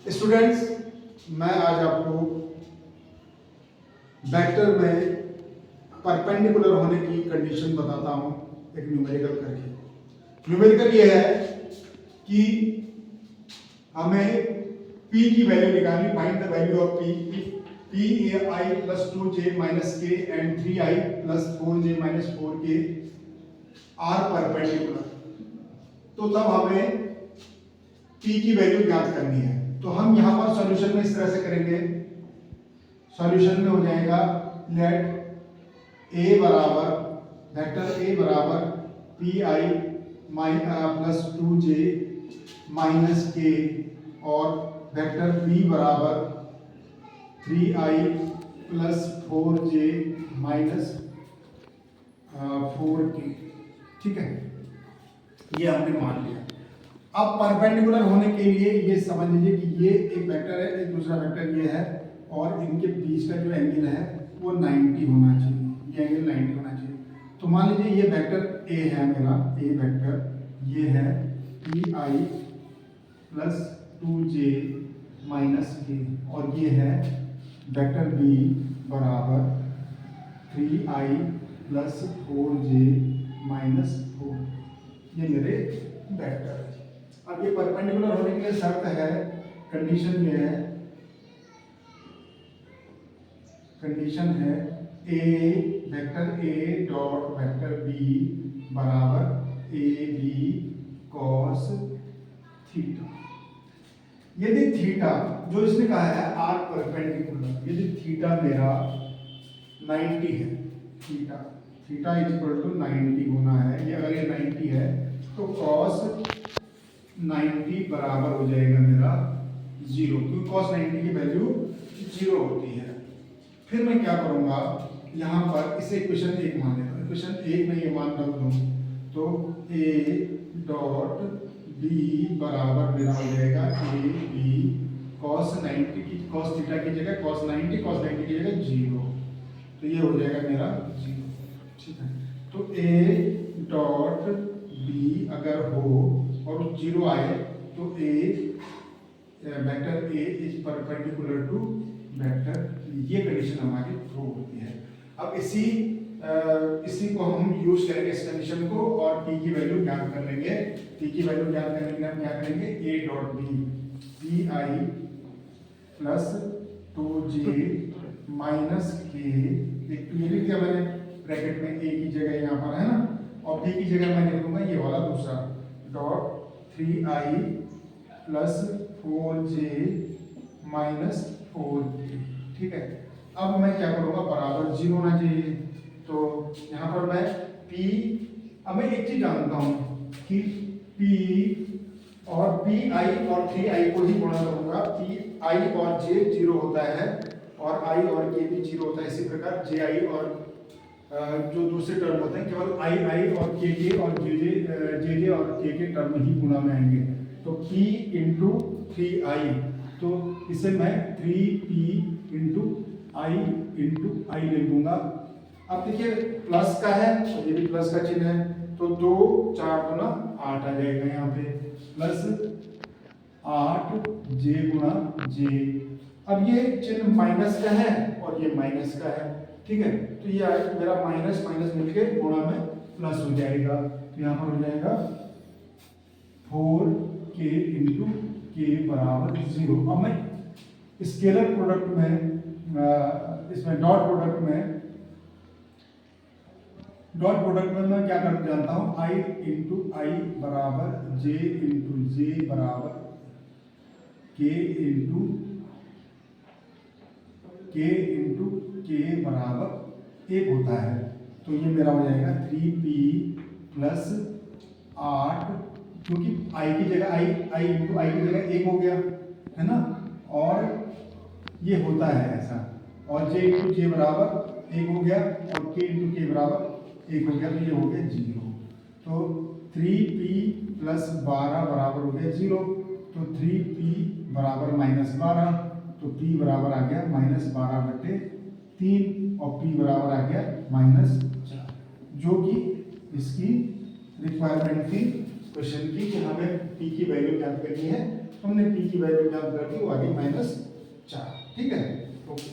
Students, मैं आज आपको वेक्टर में परपेंडिकुलर होने की कंडीशन बताता हूं एक न्यूमेरिकल करके। न्यूमेरिकल ये है कि हमें p की वैल्यू निकालनी, find the value of p ai plus 2j minus k and 3i plus 4j minus 4k are perpendicular. तो तब हमें p की वैल्यू ज्ञात करनी है। तो हम यहां पर सॉल्यूशन में इस तरह से करेंगे। सॉल्यूशन में हो जाएगा लेट a बराबर वेक्टर a बराबर P I plus 2j minus के और वेक्टर b बराबर 3i plus 4j minus 4k। ठीक है, ये हमने मान लिया। अब परपेंडिकुलर होने के लिए ये समझ लीजिए कि ये एक वेक्टर है, एक दूसरा वेक्टर ये है, और इनके बीच का जो एंगल है वो 90 होना चाहिए। ये एंगल 90 होना चाहिए। तो मान लीजिए ये वेक्टर ए है, मेरा ए वेक्टर ये है P I plus 2j minus के, और ये है वेक्टर बी बराबर 3i प्लस 4j माइनस 4। ये मेरे वेक्टर है। अब ये परपेंडिकुलर होने के लिए शर्त है, कंडीशन ये है, कंडीशन है A vector A dot vector B बराबर ए बी कॉस थीटा। यदि थीटा जो इसने कहा है आर परपेंडिकुलर, यदि थीटा मेरा 90 है, theta theta is equal to 90 होना है, ये अगर ये 90 है तो कॉस 90 बराबर हो जाएगा मेरा 0, क्योंकि cos 90 की वैल्यू 0 होती है। फिर मैं क्या करूंगा, यहाँ पर इसे इक्वेशन 1 मान लेता हूँ। इक्वेशन 1 में ये मान रख दूँ तो a डॉट b बराबर मेरा हो जाएगा a b cos 90 की cos थीटा की जगह cos 90 की जगह 0, तो ये हो जाएगा मेरा 0। ठीक है, तो a डॉट b अगर हो और 0 आए तो a vector a is perpendicular to vector, ये कंडीशन हमारी प्रूव होती है। अब इसी को हम यूज करेंगे इस कंडीशन को, और p की वैल्यू ज्ञात कर लेंगे। p की वैल्यू ज्ञात करने के लिए हम क्या करेंगे, a dot b P I plus 2j minus के, एक तो ये लिख दिया मैंने ब्रैकेट में, a की जगह यहाँ पर है ना, और b की जगह मैं लिखूंगा ये वाला दूसरा dot 3i plus 4j minus 4k। ठीक है, अब मैं क्या करूँगा, बराबर 0 होना चाहिए। तो यहाँ पर मैं p, अब मैं एक चीज जानता हूँ कि p और pi और 3i को ही गुणा करूँगा। pi और j 0 होता है और i और k भी 0 होता है। इसी प्रकार ji और जो दूसरे टर्म होते हैं केवल i और kk और jj और kk टर्म ही गुणा में आएंगे। तो p इंटू 3i, तो इसे मैं 3p इंटू i लिख दूंगा। अब देखिए प्लस का है तो ये भी प्लस का चिन्ह है, तो 2 4 गुना 8 आ जाएगा यहाँ पे, प्लस 8 j गुना j। अब ये चिन्ह माइनस का है और ये माइनस का है। ठीक है, तो ये मेरा माइनस माइनस मिलके गुणा में प्लस हो जाएगा, तो यहाँ पर हो जाएगा 4k इंटू के बराबर 0। अब मैं स्केलर प्रोडक्ट में इसमें डॉट प्रोडक्ट में मैं क्या कर जानता हूँ, i इंटू आई बराबर j इंटू जे बराबर k इंटू के बराबर 1 होता है। तो ये मेरा हो जाएगा 3p प्लस 8, क्योंकि i की जगह i इंटू आई की जगह 1 हो गया है ना, और ये होता है ऐसा, और j इंटू जे बराबर 1 हो गया और k इंटू के बराबर 1 हो गया, तो ये हो गया 0। तो 3p प्लस 12 बराबर हो गया 0, तो 3p बराबर माइनस 12, तो p बराबर आ गया माइनस 12/3 और p बराबर आ गया -4, जो कि इसकी रिक्वायरमेंट थी क्वेश्चन की कि हमें p की वैल्यू ज्ञात करनी है हमने p की वैल्यू ज्ञात कर दी, वो आ गई -4। ठीक है, ओके।